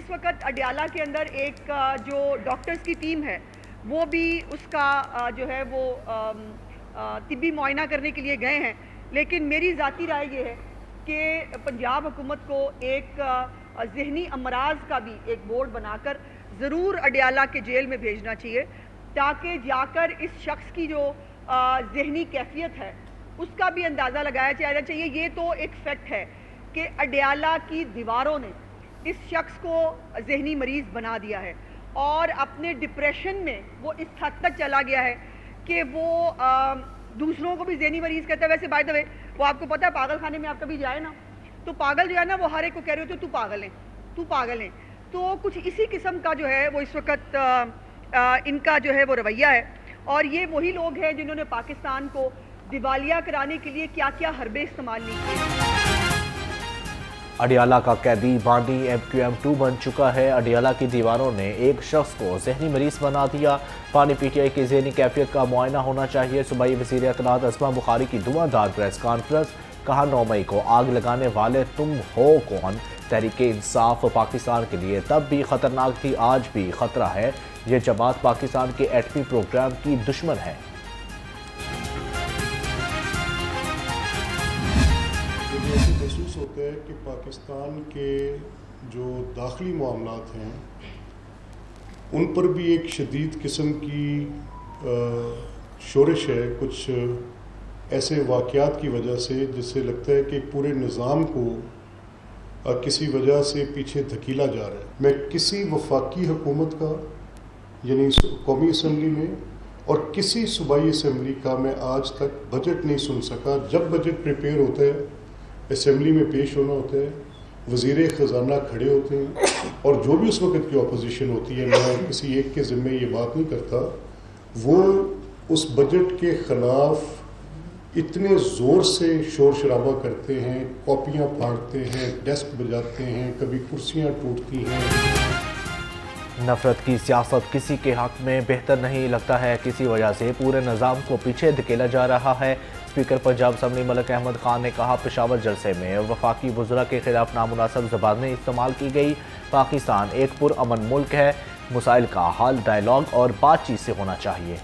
इस वक्त अडयाला के अंदर एक जो डॉक्टर्स की टीम है वो भी उसका जो है वो तिब्बी मुआयना करने के लिए गए हैं। लेकिन मेरी ज़ाती राय ये है कि पंजाब हुकूमत को एक ज़हनी अमराज का भी एक बोर्ड बनाकर ज़रूर अडयाला के जेल में भेजना चाहिए, ताकि जाकर इस शख्स की जो ज़हनी कैफियत है उसका भी अंदाज़ा लगाया जाना चाहिए। ये तो एक फैक्ट है कि अडयाला की दीवारों ने इस शख्स को ज़हनी मरीज़ बना दिया है और अपने डिप्रेशन में वो इस हद तक चला गया है कि वो दूसरों को भी ज़हनी मरीज़ कहता है। वैसे बाय द वे वो आपको पता है, पागल खाने में आप कभी जाए ना तो पागल जो है ना वो हर एक को कह रहे होते तू पागल है, तू पागल है। तो कुछ इसी किस्म का जो है वो इस वक्त इनका जो है वो रवैया है। और ये वही लोग हैं जिन्होंने पाकिस्तान को दिवालिया कराने के लिए क्या क्या हरबे इस्तेमाल नहीं किए। अडयाला का कैदी बानी MQM2 बन चुका है। अडयाला की दीवारों ने एक शख्स को ज़हनी मरीज बना दिया। पानी PTI की ज़हनी कैफियत का मुआयना होना चाहिए। सूबाई वज़ीर इत्तलात अस्मा बुखारी की धुआंधार प्रेस कॉन्फ्रेंस। कहा 9 मई को आग लगाने वाले तुम हो कौन? तहरीक इंसाफ पाकिस्तान के लिए तब भी खतरनाक थी, आज भी खतरा है। ये जमात पाकिस्तान के एटमी प्रोग्राम की दुश्मन है। महसूस होता है कि पाकिस्तान के जो दाखिली मामलात हैं उन पर भी एक शदीद किस्म की शोरश है, कुछ ऐसे वाक़यात की वजह से जिससे लगता है कि पूरे निज़ाम को किसी वजह से पीछे धकेला जा रहा है। मैं किसी वफाकी हुकूमत का यानी कौमी असम्बली में और किसी सूबाई असम्बली का मैं आज तक बजट नहीं सुन सका। जब बजट प्रिपेयर होता है, असम्बली में पेश होना होता है, वज़ीर ख़जाना खड़े होते हैं और जो भी उस वक्त की अपोजिशन होती है, मैं किसी एक के ज़िम्मे ये बात नहीं करता, वो उस बजट के ख़िलाफ़ इतने ज़ोर से शोर शराबा करते हैं, कॉपियाँ फाड़ते हैं, डेस्क बजाते हैं, कभी कुर्सियाँ टूटती हैं। नफरत की सियासत किसी के हक में बेहतर नहीं लगता है, किसी वजह से पूरे निज़ाम को पीछे धकेला जा रहा है। स्पीकर पंजाब असम्बली मलिक अहमद खान ने कहा, पेशावर जलसे में वफाकी वज़रा के खिलाफ नामुनासिब ज़बानें इस्तेमाल की गई। पाकिस्तान एक पुरअमन मुल्क है, मसाइल का हल डायलॉग और बातचीत से होना चाहिए।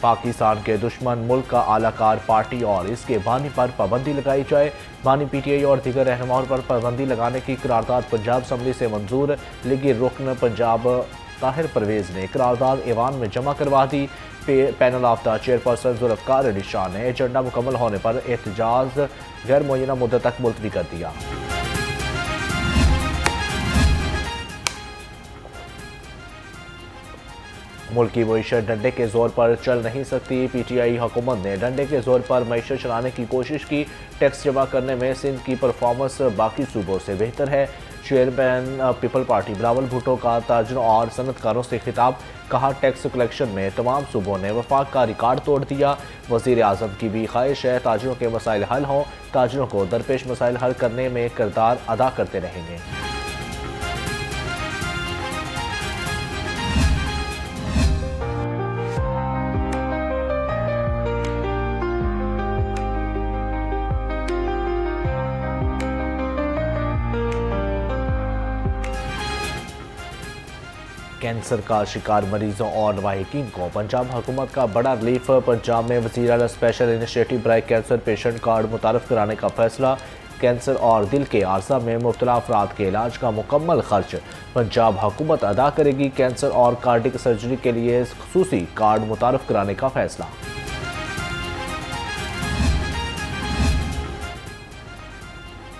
पाकिस्तान के दुश्मन मुल्क का आलाकार पार्टी और इसके बानी पर पाबंदी लगाई जाए। बानी PTI और दीगर रहनुमाओं पर पाबंदी लगाने की करारदाद पंजाब असम्बली से मंजूर। लीगी रुकन पंजाब ताहिर परवेज़ ने करारदाद ईवान में जमा करवा दी। Panel of the chairperson Zulfiqar Ali Shah ने एजेंडा मुकम्मल होने पर एहतजाज गैर मुअय्यना मुद्दत तक मुलतवी कर दिया। मुल्क की मईशत डंडे के जोर पर चल नहीं सकती। PTI हुकूमत ने डंडे के जोर पर मईशत चलाने की कोशिश की। टैक्स जमा करने में सिंध की परफॉर्मेंस बाकी सूबों से बेहतर है। Chairman people party Bilawal Bhutto का ताजरों और सनतकारों से खिताब। कहा, टैक्स कलेक्शन में तमाम सूबों ने वफाक का रिकॉर्ड तोड़ दिया। वज़ीर आज़म की भी ख्वाहिश है ताजरों के मसाइल हल हों। ताजरों को दरपेश मसाइल हल करने में किरदार अदा करते रहेंगे। कैंसर का शिकार मरीजों और लवाहिकीन को पंजाब हुकूमत का बड़ा रिलीफ। पंजाब में वज़ीर आला स्पेशल इनिशिएटिव बराए कैंसर पेशेंट कार्ड मुतारफ़ कराने का फैसला। कैंसर और दिल के आर्जा में मुब्तला अफराद के इलाज का मुकम्मल खर्च पंजाब हुकूमत अदा करेगी। कैंसर और कार्डिक सर्जरी के लिए खुसूसी कार्ड मुतारफ़ कराने का फैसला।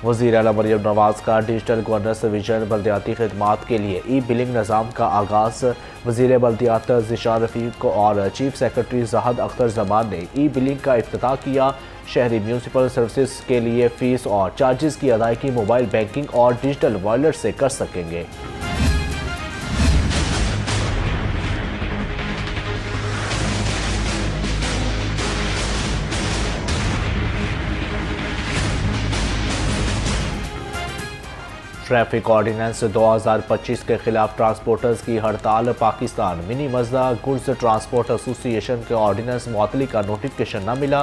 वज़ीर आला मरियम नवाज़ का डिजिटल गवर्नेंस विजन बल्दियाती खिदमात के लिए ई-बिलिंग निज़ाम का आगाज़। वज़ीर बल्दियात ज़िशान रफ़ीक और चीफ सेक्रेटरी ज़ाहद अख्तर ज़मान ने ई-बिलिंग का इफ्तिताह किया। शहरी म्यूनसिपल सर्विसेज के लिए फ़ीस और चार्जेस की अदायगी मोबाइल बैंकिंग और डिजिटल वॉलेट से कर सकेंगे। ट्रैफिक ऑर्डिनेंस 2025 के खिलाफ ट्रांसपोर्टर्स की हड़ताल। Pakistan mini Mazda goods transport association के ऑर्डिनेंस मुअत्तली का नोटिफिकेशन न मिला।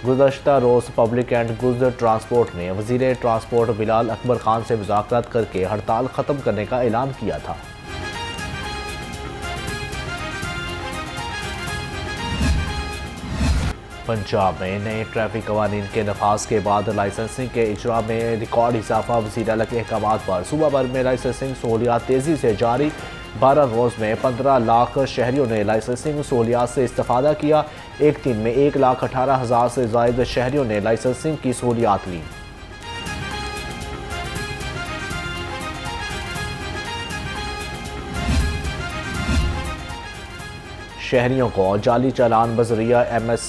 गुज़श्ता रोज़ पब्लिक एंड गुड्स ट्रांसपोर्ट ने वज़ीर ट्रांसपोर्ट बिलाल अकबर खान से मुज़ाकरात करके हड़ताल ख़त्म करने का ऐलान किया था। पंजाब में नए ट्रैफिक कवानीन के नफाज के बाद लाइसेंसिंग के इजरा में रिकॉर्ड इजाफा। वज़ीर आला के अहकाम पर सूबा भर में लाइसेंसिंग सहूलियात तेज़ी से जारी। 12 रोज़ में 15 लाख शहरियों ने लाइसेंसिंग सहूलियात से इस्तेफादा किया। एक दिन में 1,18,000 से ज़ायद शहरियों ने लाइसेंसिंग की सहूलियात ली। शहरियों को जाली चालान बजरिया MS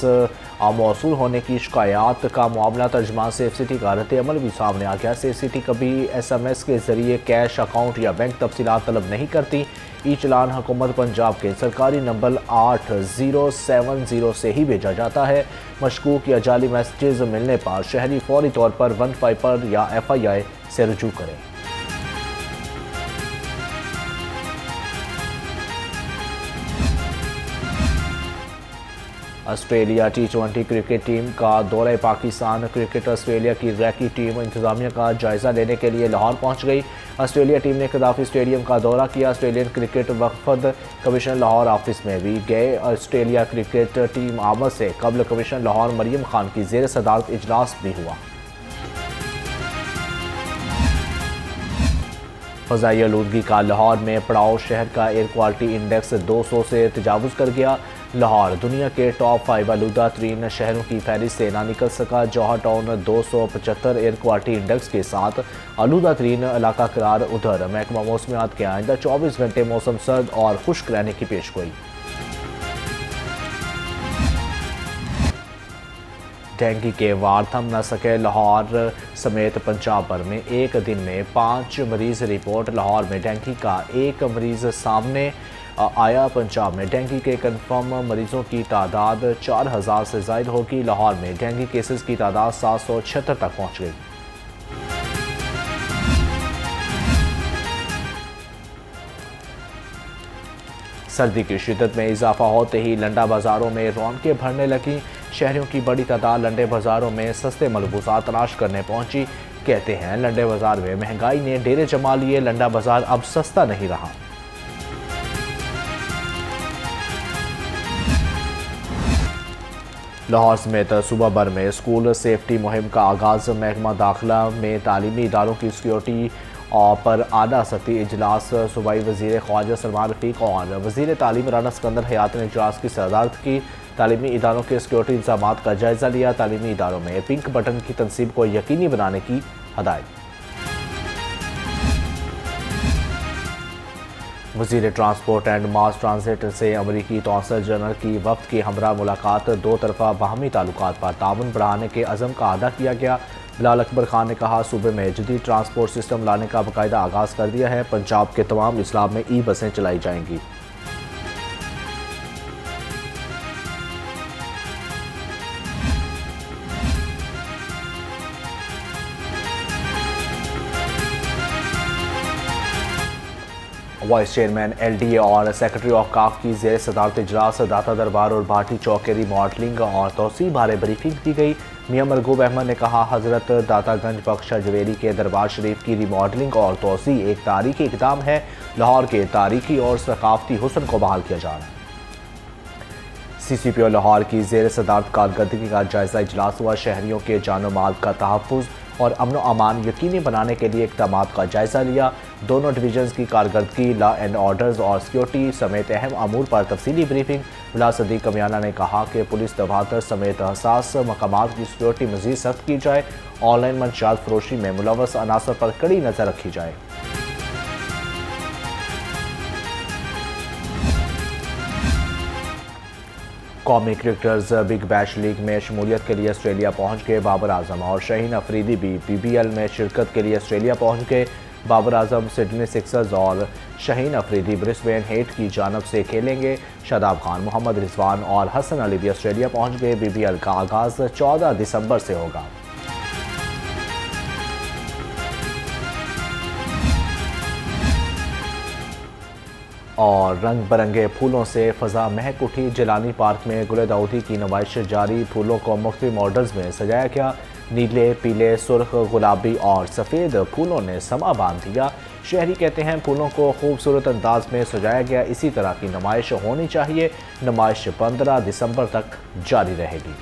मौसूल होने की शिकायत का मामला तर्जमान सेफ सिटी का रद्द अमल भी सामने आ गया। सेफ सिटी कभी SMS के जरिए कैश अकाउंट या बैंक तफसीलात तलब नहीं करती। ई चलान हुकूमत पंजाब के सरकारी नंबर 8070 से ही भेजा जाता है। मशकूक या जाली मैसेजेस मिलने पर शहरी फौरी तौर पर 15 पर या FII से रुजू करें। ऑस्ट्रेलिया T20 क्रिकेट टीम का दौरा पाकिस्तान। क्रिकेट ऑस्ट्रेलिया की रैकी टीम इंतजामिया का जायजा लेने के लिए लाहौर पहुंच गई। ऑस्ट्रेलिया टीम ने कदाफी स्टेडियम का दौरा किया। ऑस्ट्रेलियन क्रिकेट वफद कमिश्नर लाहौर ऑफिस में भी गए। ऑस्ट्रेलिया क्रिकेट टीम आमद से कबल कमिश्नर लाहौर मरियम खान की जेर सदारत इजलास भी हुआ। फ़ज़ाई आलूदगी का लाहौर में पड़ाव। शहर का एयर क्वालिटी इंडेक्स 200 से तजावुज़ कर गया। लाहौर दुनिया के टॉप 5 आलूदा तरीन शहरों की फहरिस्त से ना निकल सका। जौहर टाउन 275 एयर क्वालिटी इंडेक्स के साथ आलूदा तरीन इलाका करार। उधर महकमा मौसमियात के आइंदा 24 घंटे मौसम सर्द और खुश्क रहने की पेशगोई। डेंगू के वार थम न सके। लाहौर समेत पंजाब भर में एक दिन में 5 मरीज रिपोर्ट। लाहौर में डेंगू का एक मरीज सामने आया। पंजाब में डेंगू के कन्फर्म मरीजों की तादाद 4000 से ज़ायद होगी। लाहौर में डेंगू केसेस की तादाद 776 तक पहुँच गई। सर्दी की शिद्दत में इजाफा होते ही लंडा बाज़ारों में रौनकें भरने लगी। शहरियों की बड़ी तादाद लंडे बाज़ारों में सस्ते मलबूसात तलाश करने पहुंची। कहते हैं लंडे बाज़ार में महंगाई ने डेरे जमा लिए। लंडा बाज़ार अब सस्ता नहीं रहा। लाहौर समेत सूबा भर में स्कूल सेफ्टी मुहिम का आगाज़। महकमा दाखिला में तालीमी इदारों की सिक्योरिटी पर आला सती इजलास। सूबाई वज़ीर ख्वाजा सलमान रफ़ीक और वज़ीर तालीम राना सिकंदर हयात ने इजलास की सदारत की। तालीमी इदारों के सिक्योरिटी इंतजाम का जायज़ा लिया। तालीमी इदारों में पिंक बटन की तनसीब को यकीनी बनाने की हदायत। वज़ीर ट्रांसपोर्ट एंड मास ट्रांजिट से अमरीकी कौंसल जनरल की वफ्द की हमरा मुलाकात। दो तरफा बाहमी ताल्लुकात पर ताउन बढ़ाने के अज़म का अदा किया गया। बिलाल अकबर खान ने कहा सूबे में जदीद ट्रांसपोर्ट सिस्टम लाने का बाकायदा आगाज़ कर दिया है। पंजाब के तमाम अजला में बसें चलाई जाएंगी। वाइस चेयरमैन LDA और सेक्रेटरी ऑफ काफ की जेर सदारत इजलास। दाता दरबार और भाटी चौक के रिमॉडलिंग और तोसी बारे ब्रीफिंग दी गई। मियां मरगूब अहमद ने कहा हजरत दातागंज बख्शा जवेरी के दरबार शरीफ की रिमॉडलिंग और तोसी एक तारीखी इक़दाम है। लाहौर के तारीखी और सकाफती हुस्न को बहाल किया जा रहा है। CCPO लाहौर की जेर सदारत कारकर्दगी का जायजा इजलास हुआ। शहरियों के जानो माल का तहफ़्फ़ुज़ और अमन अमान यकीनी बनाने के लिए इक़दाम का जायज़ा लिया। दोनों डिवीजन्स की कारकर्दगी, लॉ एंड ऑर्डर्स और सिक्योरिटी समेत अहम अमूर पर तफसीली ब्रीफिंग। बिलाल सदीक कमियाना ने कहा कि पुलिस दफातर समेत हसास मकामात की सिक्योरिटी मज़ीद सख्त की जाए। ऑनलाइन मंशियात फरोशी में मुलव्वस अनासर पर कड़ी नज़र रखी जाए। कौमी क्रिकेटर्स बिग बैश लीग में शमूलियत के लिए ऑस्ट्रेलिया पहुंच गए। बाबर आजम और शाहीन अफरीदी भी BBL में शिरकत के लिए ऑस्ट्रेलिया पहुंच गए। बाबर आजम सिडनी सिक्सर्स और शाहीन अफरीदी ब्रिस्बेन हेट की जानब से खेलेंगे। शादाब खान, मोहम्मद रिजवान और हसन अली भी ऑस्ट्रेलिया पहुंच गए। BBL का आगाज़ 14 दिसंबर से होगा। और रंग बिरंगे फूलों से फ़ज़ा महक उठी। जिलानी पार्क में गुल दाऊदी की नुमाइश जारी। फूलों को मुख्तलिफ मॉडल्स में सजाया गया। नीले, पीले, सुर्ख, गुलाबी और सफ़ेद फूलों ने समा बांध दिया। शहरी कहते हैं फूलों को खूबसूरत अंदाज में सजाया गया। इसी तरह की नुमाइश होनी चाहिए। नुमाइश 15 दिसंबर तक जारी रहेगी।